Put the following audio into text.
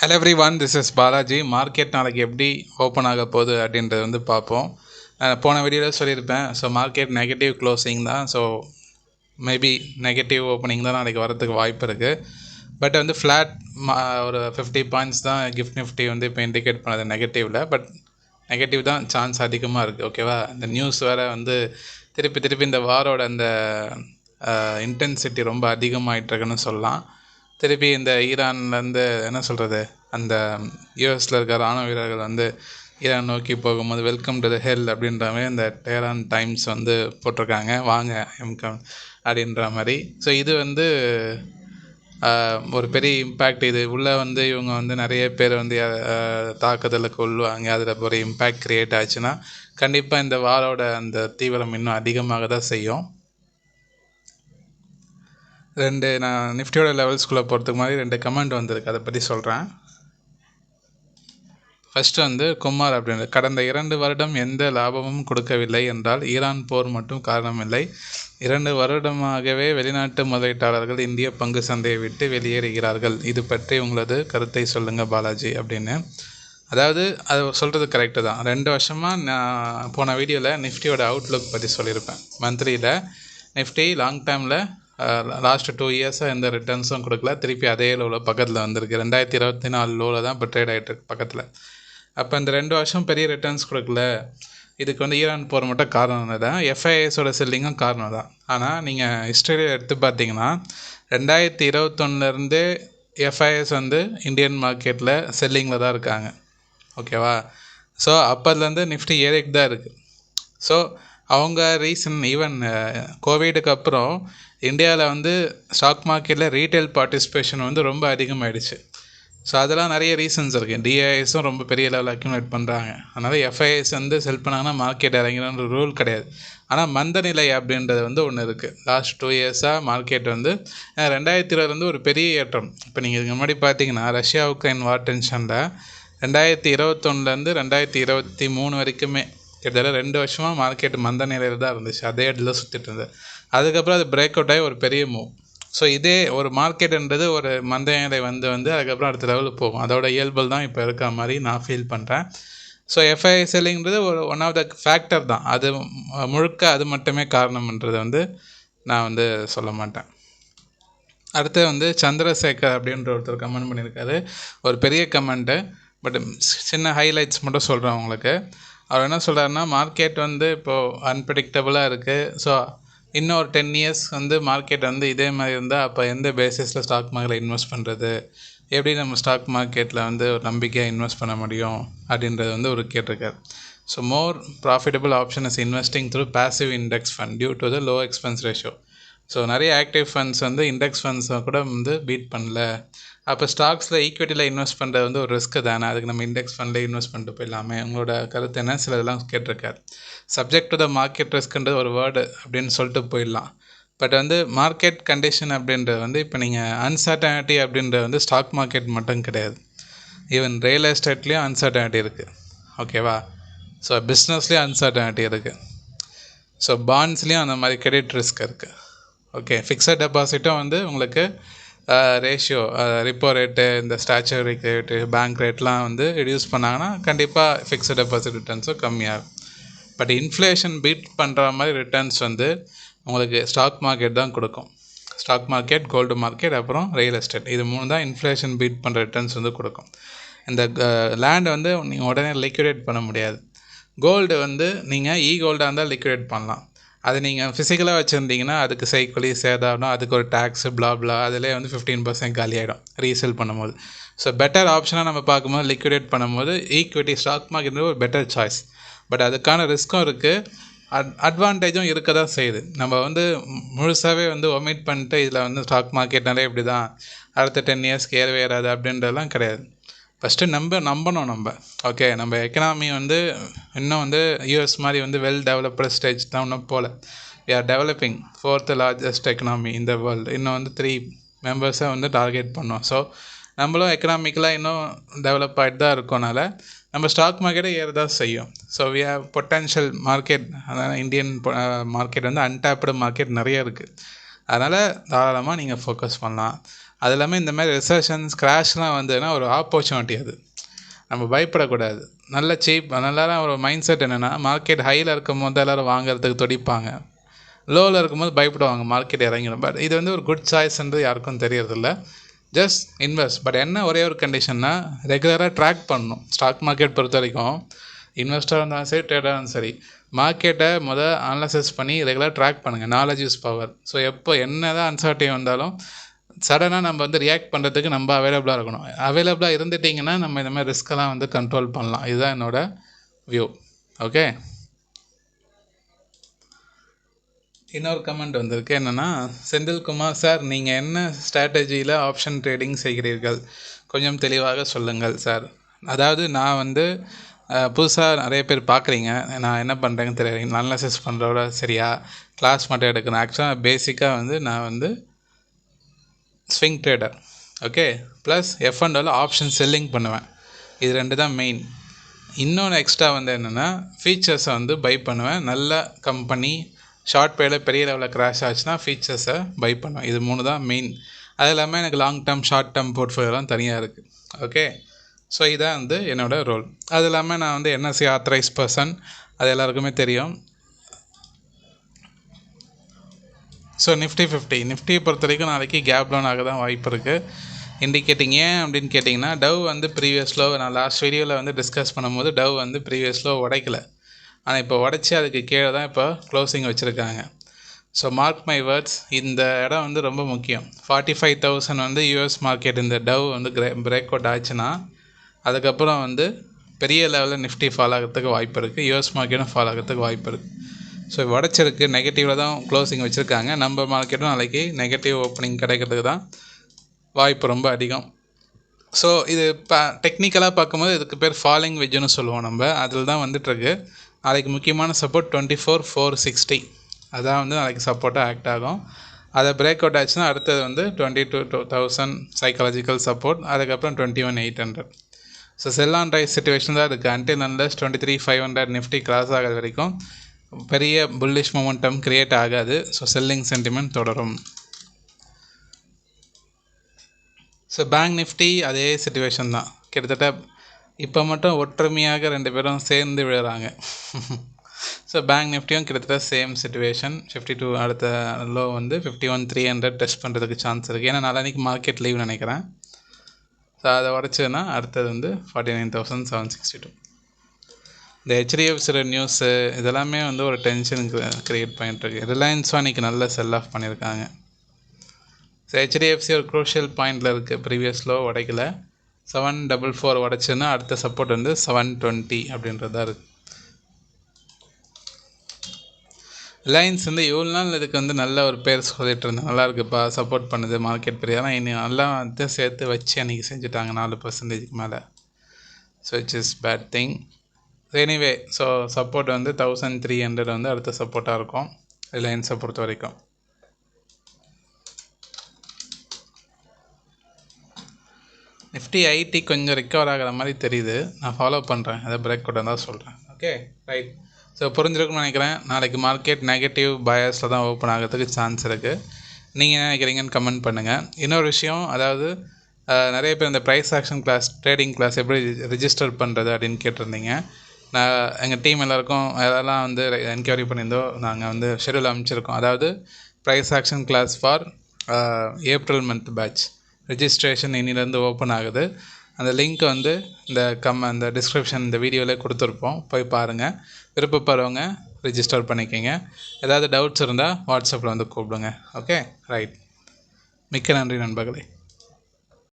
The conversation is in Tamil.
Hello every one, this is Balaji. Market நாளைக்கு எப்படி ஓப்பன் ஆக போகுது அப்படின்றது வந்து பார்ப்போம். போன வீடியோவில் சொல்லியிருப்பேன். ஸோ மார்க்கெட் நெகட்டிவ் க்ளோசிங் தான். ஸோ மேபி நெகட்டிவ் ஓப்பனிங் தான் நாளைக்கு வரதுக்கு வாய்ப்பு இருக்குது. பட் வந்து ஃப்ளாட் ஒரு 50 பாயிண்ட்ஸ் தான் கிஃப்ட் நிஃப்டி வந்து இப்போ இண்டிகேட் பண்ணது நெகட்டிவில். பட் நெகட்டிவ் தான் சான்ஸ் அதிகமாக இருக்குது. ஓகேவா? இந்த நியூஸ் வேறு வந்து திருப்பி இந்த வாரோட அந்த இன்டென்சிட்டி ரொம்ப அதிகமாகிட்டுருக்குன்னு சொல்லலாம். திருப்பி இந்த ஈரான்லேருந்து என்ன சொல்கிறது, அந்த யூஎஸில் இருக்கிற இராணுவ வீரர்கள் வந்து ஈரான் நோக்கி போகும்போது வெல்கம் டு த ஹெல் அப்படின்ற மாதிரி இந்த டெஹரான் டைம்ஸ் வந்து போட்டிருக்காங்க, வாங்க எம்கம் அப்படின்ற மாதிரி. ஸோ இது வந்து ஒரு பெரிய இம்பேக்ட். இது உள்ளே வந்து இவங்க வந்து நிறைய பேர் வந்து தாக்குதலுக்கு உள்ளுவாங்க. அதில் ஒரு இம்பேக்ட் க்ரியேட் ஆச்சுன்னா கண்டிப்பாக இந்த வாரோட அந்த தீவிரம் இன்னும் அதிகமாக தான் செய்யும். நான் நிஃப்டியோட லெவல்ஸ்குள்ளே போகிறதுக்கு மாதிரி 2 கமெண்ட் வந்திருக்கு, அதை பற்றி சொல்கிறேன். ஃபஸ்ட்டு வந்து குமார் அப்படின்றது, கடந்த 2 வருடம் எந்த லாபமும் கொடுக்கவில்லை என்றால் ஈரான் போர் மட்டும் காரணமில்லை. 2 வருடமாகவே வெளிநாட்டு முதலீட்டாளர்கள் இந்திய பங்கு சந்தையை விட்டு வெளியேறுகிறார்கள். இது பற்றி உங்களது கருத்தை சொல்லுங்கள் பாலாஜி அப்படின்னு. அதாவது அது சொல்கிறது கரெக்டு தான். 2 வருஷமாக நான் போன வீடியோவில் நிஃப்டியோட அவுட்லுக் பற்றி சொல்லியிருப்பேன். மந்த்லியில் நிஃப்டி லாங் டேர்மில் லாஸ்ட்டு 2 இயர்ஸாக எந்த ரிட்டர்ன்ஸும் கொடுக்கல. திருப்பி அதே லோவில் பக்கத்தில் வந்திருக்கு. 2024 லோவில் தான் இப்போ ட்ரேட் ஆகிட்டுருக்கு பக்கத்தில். அப்போ இந்த 2 வருஷம் பெரிய ரிட்டர்ன்ஸ் கொடுக்கல. இதுக்கு வந்து ஈரான் போகிற மட்டும் காரணம் தான். எஃப்ஐஎஸோட செல்லிங்கும் காரணம் தான். ஆனால் நீங்கள் ஹிஸ்டரியில் எடுத்து பார்த்தீங்கன்னா 2021 எஃப்ஐஎஸ் வந்து இந்தியன் மார்க்கெட்டில் செல்லிங்கில் தான் இருக்காங்க. ஓகேவா? ஸோ அப்போதுலேருந்து நிஃப்டி ஏறிக்கு தான் இருக்குது. ஸோ அவங்க ரீசன் ஈவன் கோவிடுக்கு அப்புறம் இந்தியாவில் வந்து ஸ்டாக் மார்க்கெட்டில் ரீட்டைல் பார்ட்டிசிபேஷன் வந்து ரொம்ப அதிகமாகிடுச்சு. ஸோ அதெல்லாம் நிறைய ரீசன்ஸ் இருக்குது. டிஐஎஸும் ரொம்ப பெரிய லெவலில் அக்யூமுலேட் பண்ணுறாங்க. அதனால் எஃப்ஐஎஸ் வந்து செல் பண்ணாங்கன்னா மார்க்கெட் இறங்கிற ரூல் கிடையாது. ஆனால் மந்த நிலை அப்படின்றது வந்து ஒன்று இருக்குது. லாஸ்ட் 2 இயர்ஸாக மார்க்கெட் வந்து 2020 ஒரு பெரிய ஏற்றம். இப்போ நீங்கள் இதுக்கு முன்னாடி பார்த்தீங்கன்னா ரஷ்யா உக்ரைன் வார் டென்ஷனில் 2021 2023 வரைக்குமே கிட்டத்தட்ட 2 வருஷமாக மார்க்கெட் மந்த நிலையில் தான் இருந்துச்சு. அதே இடத்துல சுற்றிட்டு இருந்தது. அதுக்கப்புறம் அது பிரேக் அவுட் ஆகி ஒரு பெரிய மூவ். ஸோ இதே ஒரு மார்க்கெட்டுன்றது ஒரு மந்த நிலை வந்து அதுக்கப்புறம் அடுத்த லெவலுக்கு போகும். அதோட இயல்பல் தான் இப்போ இருக்க மாதிரி நான் ஃபீல் பண்ணுறேன். ஸோ எஃப்ஐ செல்லிங்கிறது ஒரு ஒன் ஆஃப் த ஃபேக்டர் தான். அது முழுக்க அது மட்டுமே காரணம்ன்றதை வந்து நான் வந்து சொல்ல மாட்டேன். அடுத்து வந்து சந்திரசேகர் அப்படின்ற ஒருத்தர் கமெண்ட் பண்ணியிருக்காரு. ஒரு பெரிய கமெண்ட்டு, பட் சின்ன ஹைலைட்ஸ் மட்டும் சொல்கிறேன் உங்களுக்கு. அவர் என்ன சொல்கிறாருன்னா, மார்க்கெட் வந்து இப்போது அன்பிரடிக்டபுளாக இருக்குது. ஸோ இன்னும் ஒரு 10 இயர்ஸ் வந்து மார்க்கெட் வந்து இதே மாதிரி இருந்தால் அப்போ எந்த பேசிஸில் ஸ்டாக் மார்க்கெட்டில் இன்வெஸ்ட் பண்ணுறது, எப்படி நம்ம ஸ்டாக் மார்க்கெட்டில் வந்து ஒரு நம்பிக்கையாக இன்வெஸ்ட் பண்ண முடியும் அப்படின்றது வந்து ஒரு கேட்டிருக்காரு. So more profitable option is investing through passive index fund due to the low expense ratio. So நிறைய ஆக்டிவ் ஃபண்ட்ஸ் வந்து இண்டெக்ஸ் ஃபண்ட்ஸை கூட வந்து பீட் பண்ணல. அப்போ ஸ்டாக்ஸில் ஈக்விட்டியில் இன்வெஸ்ட் பண்ணுறது வந்து ஒரு ரிஸ்க்கு தானே, அதுக்கு நம்ம இண்டெக்ஸ் ஃபண்ட்லேயே இன்வெஸ்ட் பண்ணிட்டு போயிடலாமே. உங்களோட கருத்து என்ன? சில இதெல்லாம் கேட்டிருக்காரு. சப்ஜெக்ட் டு த மார்க்கெட் ரிஸ்க்ன்றது ஒரு வேர்டு அப்படின்னு சொல்லிட்டு போயிடலாம். பட் வந்து மார்க்கெட் கண்டிஷன் அப்படின்றது வந்து இப்போ நீங்கள் அன்சர்டனிட்டி அப்படின்றது வந்து ஸ்டாக் மார்க்கெட் மட்டும் கிடையாது. ஈவன் ரியல் எஸ்டேட்லேயும் அன்சர்டனிட்டி இருக்குது. ஓகேவா? ஸோ பிஸ்னஸ்லேயும் அன்சர்டனிட்டி இருக்குது. ஸோ பாண்ட்ஸ்லேயும் அந்த மாதிரி கிரெடிட் ரிஸ்க் இருக்குது. ஓகே, ஃபிக்ஸட் டெபாசிட்டும் வந்து உங்களுக்கு ரேஷியோ ரிப்போ ரேட்டு, இந்த ஸ்டாச்சுரி ரேட்டு, பேங்க் ரேட்லாம் வந்து ரெடியூஸ் பண்ணாங்கன்னா கண்டிப்பாக ஃபிக்ஸட் டெபாசிட் ரிட்டர்ன்ஸும் கம்மியாகும். பட் இன்ஃப்ளேஷன் பீட் பண்ணுற மாதிரி ரிட்டர்ன்ஸ் வந்து உங்களுக்கு ஸ்டாக் மார்க்கெட் தான் கொடுக்கும். ஸ்டாக் மார்க்கெட், கோல்டு மார்க்கெட், அப்புறம் ரியல் எஸ்டேட், இது 3 தான் இன்ஃப்ளேஷன் பீட் பண்ணுற ரிட்டர்ன்ஸ் வந்து கொடுக்கும். இந்த லேண்டை வந்து நீங்கள் உடனே லிக்விடேட் பண்ண முடியாது. கோல்டு வந்து நீங்கள் கோல்டாக இருந்தால் லிக்விடேட் பண்ணலாம். அது நீங்கள் ஃபிசிக்கலாக வச்சுருந்தீங்கன்னா அதுக்கு சைக்கிளி சேதாரம், அதுக்கு ஒரு டேக்ஸு பிளாப்லா, அதிலே வந்து 15% காலியாகிடும் ரீசேல் பண்ணும்போது. ஸோ பெட்டர் ஆப்ஷனாக நம்ம பார்க்கும்போது லிக்விடேட் பண்ணும்போது ஈக்விட்டி ஸ்டாக் மார்க்கெட் ஒரு பெட்டர் சாய்ஸ். பட் அதுக்கான ரிஸ்க்கும் இருக்குது, அட்வான்டேஜும் இருக்க தான் செய்யுது. நம்ம வந்து முழுசாகவே வந்து ஒமிட் பண்ணிட்டு இதில் வந்து ஸ்டாக் மார்க்கெட்னாலே இப்படி தான் அடுத்த 10 இயர்ஸ்க்கு ஏறவே ஏறாது அப்படின்றதெல்லாம் கிடையாது. ஃபஸ்ட்டு நம்பணும் நம்ம. ஓகே, நம்ம எக்கனாமி வந்து இன்னும் வந்து யூஎஸ் மாதிரி வந்து வெல் டெவலப்டு ஸ்டேஜ் தான் இன்னும் போகல. We are developing 4th largest economy in the world. இன்னும் வந்து 3 மெம்பர்ஸை வந்து டார்கெட் பண்ணோம். ஸோ நம்மளும் எக்கனாமிக்கலாக இன்னும் டெவலப் ஆகிட்டு தான் இருக்கோனால நம்ம ஸ்டாக் மார்க்கெட்டை ஏற தான் செய்யும். So we have potential market. அதனால் இந்தியன் மார்க்கெட் வந்து அன்டாப்டு மார்க்கெட் நிறைய இருக்குது. அதனால் தாராளமாக நீங்கள் ஃபோக்கஸ் பண்ணலாம். அது இல்லாமல் இந்த மாதிரி ரிசர்ஷன்ஸ் கிராஷ்லாம் வந்ததுன்னா ஒரு ஆப்பர்ச்சுனிட்டி, அது நம்ம பயப்படக்கூடாது. நல்ல சீப் நல்லா ஒரு மைண்ட் செட் என்னென்னா, மார்க்கெட் ஹையில் இருக்கும் போது எல்லோரும் வாங்குறதுக்கு துடிப்பாங்க, லோவில் இருக்கும்போது பயப்படுவாங்க மார்க்கெட் இறங்கிடும். பட் இது வந்து ஒரு குட் சாய்ஸ்ன்றது யாருக்கும் தெரியறதில்ல. Just invest. பட் என்ன ஒரே ஒரு கண்டிஷன்னா, ரெகுலராக ட்ராக் பண்ணணும். ஸ்டாக் மார்க்கெட் பொறுத்த வரைக்கும் இன்வெஸ்டராக இருந்தாலும் சரி, ட்ரேடராக இருந்தாலும் சரி, மார்க்கெட்டை அனலைசிஸ் பண்ணி ரெகுலராக ட்ராக் பண்ணுங்கள். Knowledge is power. ஸோ எப்போ என்ன தான் அன்சர்ட்டி வந்தாலும் சடனாக நம்ம வந்து ரியாக்ட் பண்ணுறதுக்கு நம்ம அவைலபிளாக இருக்கணும். அவைலபிளாக இருந்துட்டிங்கன்னா நம்ம இந்த மாதிரி ரிஸ்க்கெல்லாம் வந்து கண்ட்ரோல் பண்ணலாம். இதுதான் என்னோடய வியூ. ஓகே, இன்னொரு கமெண்ட் வந்திருக்கு. என்னென்னா, செந்தில்குமார் சார், நீங்கள் என்ன ஸ்ட்ராட்டஜியில் ஆப்ஷன் ட்ரேடிங் செய்கிறீர்கள், கொஞ்சம் தெளிவாக சொல்லுங்கள் சார். அதாவது நான் வந்து புதுசாக நிறைய பேர் பார்க்குறீங்க, நான் என்ன பண்ணுறேன்னு தெரியாது, அனலைசிஸ் பண்ணுறோட சரியா கிளாஸ் மட்டும் எடுக்கணும். ஆக்சுவலாக பேசிக்காக வந்து நான் வந்து ஸ்விங் ட்ரேடர். ஓகே, ப்ளஸ் F&Oவில் ஆப்ஷன் செல்லிங் பண்ணுவேன். இது 2 தான் மெயின். இன்னொன்று எக்ஸ்ட்ரா வந்து என்னென்னா, ஃபீச்சர்ஸை வந்து பை பண்ணுவேன். நல்ல கம்பெனி ஷார்ட் பீரியடில் பெரிய லெவலில் கிராஷ் ஆச்சுன்னா ஃபீச்சர்ஸை பை பண்ணுவேன். இது 3 தான் மெயின். அது இல்லாமல் எனக்கு லாங் டேர்ம் ஷார்ட் டேர்ம் போர்ட்ஃபோலியோலாம் தனியாக இருக்குது. ஓகே, ஸோ இதான் வந்து என்னோடய ரோல். அது இல்லாமல் நான் வந்து NSE ஆத்தரைஸ் பர்சன், அது எல்லாருக்குமே தெரியும். ஸோ நிஃப்டி 50 நிஃப்டியை பொறுத்த வரைக்கும் நாளைக்கு கேப் டவுன் ஆக தான் வாய்ப்பு இருக்குது. இண்டிகேட்டிங் ஏன் அப்படின்னு கேட்டிங்கன்னா, டவ் வந்து ப்ரீவியஸ்லோ நான் லாஸ்ட் வீடியோவில் வந்து டிஸ்கஸ் பண்ணும்போது டவ் வந்து ப்ரீவியஸ்லோ உடைக்கல. ஆனால் இப்போ உடச்சி அதுக்கு கீழே தான் இப்போ க்ளோசிங் வச்சுருக்காங்க. ஸோ மார்க் மை வேர்ட்ஸ், இந்த இடம் வந்து ரொம்ப முக்கியம். 45,000 வந்து யூஎஸ் மார்க்கெட் இந்த டவ் வந்து பிரேக் அவுட் ஆச்சுன்னா அதுக்கப்புறம் வந்து பெரிய லெவலில் நிஃப்டி ஃபால் ஆகிறதுக்கு வாய்ப்பு இருக்குது, யூஎஸ் மார்க்கெட்டும் ஃபால் ஆகிறதுக்கு வாய்ப்பு இருக்குது. ஸோ உடச்சிருக்கு, நெகட்டிவில் தான் க்ளோசிங் வச்சுருக்காங்க. நம்ம மார்க்கெட்டும் நாளைக்கு நெகட்டிவ் ஓப்பனிங் கிடைக்கிறதுக்கு தான் வாய்ப்பு ரொம்ப அதிகம். ஸோ இது டெக்னிக்கலாக பார்க்கும்போது இதுக்கு பேர் ஃபாலிங் வெஜ்ஜுன்னு சொல்லுவோம் நம்ம. அதில் தான் வந்துட்டுருக்கு. நாளைக்கு முக்கியமான சப்போர்ட் 24,460, அதான் வந்து நாளைக்கு சப்போர்ட்டாக ஆக்ட் ஆகும். அதை பிரேக் அவுட் ஆச்சுன்னா அடுத்தது வந்து 22,000 சைக்காலஜிக்கல் சப்போர்ட், அதுக்கப்புறம் 21,800. So sell on rice situation தான் இருக்குது. அன்டில் அன்லெஸ் 23,500 நிஃப்டி கிராஸ் ஆகிறது வரைக்கும் பெரிய புல்லிஷ் மொமெண்டம் கிரியேட் ஆகாது. ஸோ செல்லிங் சென்டிமெண்ட் தொடரும். ஸோ பேங்க் நிஃப்டி அதே சிச்சுவேஷன் தான். கிட்டத்தட்ட இப்போ மட்டும் ஒற்றுமையாக 2 பேரும் சேர்ந்து விழுறாங்க. ஸோ பேங்க் நிஃப்டியும் கிட்டத்தட்ட சேம் சிச்சுவேஷன். 52 அடுத்த லோ வந்து 51,300 டெஸ்ட் பண்ணுறதுக்கு சான்ஸ் இருக்குது. ஏன்னா நாளைக்கு மார்க்கெட் லீவ் நினைக்கிறேன். ஸோ அதை உடச்சதுன்னா அடுத்தது வந்து 49,762. இந்த HDFC நியூஸு இதெல்லாமே வந்து ஒரு டென்ஷனுக்கு க்ரியேட் பண்ணிட்டுருக்கு. ரிலையன்ஸும் அன்றைக்கி நல்ல செல் ஆஃப் பண்ணியிருக்காங்க. ஸோ HDFC ஒரு க்ரூஷியல் பாயிண்டில் இருக்குது. Previous low உடைக்கல. 744 உடச்சுன்னா அடுத்த சப்போர்ட் வந்து 720 அப்படின்றதா இருக்குது. ரிலையன்ஸ் வந்து இவ்வளோ நாள் இதுக்கு வந்து நல்ல ஒரு பேர் சொல்லிட்டு இருந்தேன், நல்லா இருக்குப்பா, சப்போர்ட் பண்ணுது மார்க்கெட் பெரிய, ஆனால் இன்னும் நல்லா வந்து சேர்த்து வச்சு அன்றைக்கி செஞ்சுட்டாங்க 4% மேலே. So it's is bad thing. Anyway, so support வந்து 1300 வந்து அடுத்த சப்போர்ட்டாக இருக்கும் ரிலையன்ஸை பொறுத்த வரைக்கும். நிஃப்டி ஐடி கொஞ்சம் ரிக்கவர் ஆகிற மாதிரி தெரியுது. நான் ஃபாலோ பண்ணுறேன், அதை பிரேக் அவுட் தான் சொல்கிறேன். Okay, right. ஸோ புரிஞ்சிருக்குன்னு நினைக்கிறேன். நாளைக்கு மார்க்கெட் நெகட்டிவ் பயாஸில் தான் ஓப்பன் ஆகிறதுக்கு சான்ஸ் இருக்குது. நீங்கள் என்ன நினைக்கிறீங்கன்னு கமெண்ட் பண்ணுங்கள். இன்னொரு விஷயம், அதாவது நிறைய பேர் இந்த price action class, trading class எப்படி ரிஜிஸ்டர் பண்ணுறது அப்படின்னு கேட்டிருந்தீங்க. நான் எங்கள் டீம் எல்லாருக்கும் அதெல்லாம் வந்து என்கொயரி பண்ணியிருந்தோம். நாங்கள் வந்து ஷெடியூல் அமைச்சிருக்கோம். அதாவது price action class for April month batch registration இன்னிலேருந்து ஓப்பன் ஆகுது. அந்த லிங்க் வந்து இந்த டிஸ்கிரிப்ஷன் இந்த வீடியோவில் கொடுத்துருப்போம், போய் பாருங்கள். விருப்பப்படுறவங்க ரிஜிஸ்டர் பண்ணிக்கோங்க. ஏதாவது டவுட்ஸ் இருந்தால் வாட்ஸ்அப்பில் வந்து கூப்பிடுங்க. Okay, right. மிக்க நன்றி நண்பர்களே.